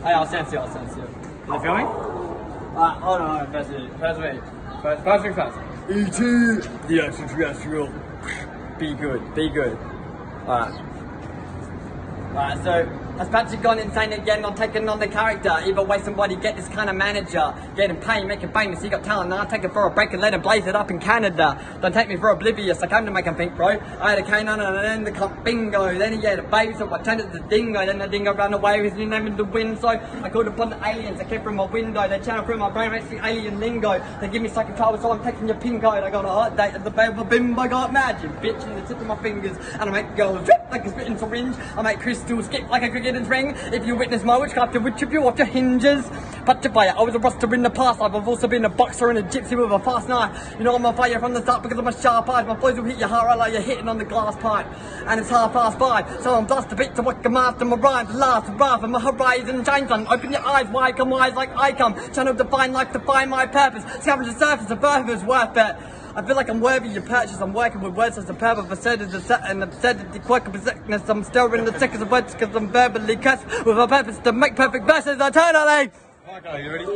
Hey, I'll sense you. Is it filming? Hold on. First thing first. E.T. the extraterrestrial. Be good. Alright, so has Patrick gone insane again on taking on the character? Either way, somebody get this kind of manager. Get him paid, make him famous. He got talent, now I'll take it for a break and let him blaze it up in Canada. Don't take me for oblivious, I came to make him think, bro. I had a canine and then the cup bingo. Then he had a baby, so I turned it to dingo. Then the dingo ran away with his new name in the wind. So I called upon the aliens, they came from my window. They channel through my brain, makes the alien lingo. They give me psychic trouble, so I'm taking your pin code. I got a hot date at the bay of a bimbo. I got magic, bitch, in the tip of my fingers. And I make girls drip like a spitting syringe. I make crystals skip like a cricket ring. If you witness my witchcraft, it would trip you off your hinges. But to fire, I was a roster in the past. I've also been a boxer and a gypsy with a fast knife. You know I'm on fire from the start because I'm a sharp eyes. My boys will hit your heart right like you're hitting on the glass pipe. And it's 5:30, so I'm dust a bit to work a master. My rhymes last wrath and my horizon change on. Open your eyes wide, come wise like I come. Channel define life to find my purpose. Scavenge the surface, the birth is worth it. I feel like I'm worthy of your purchase. I'm working with words as a pair of absurdity and absurdity, quirk of sickness. I'm still in the thickest of words because I'm verbally cursed with a purpose to make perfect verses eternally. Okay, you ready?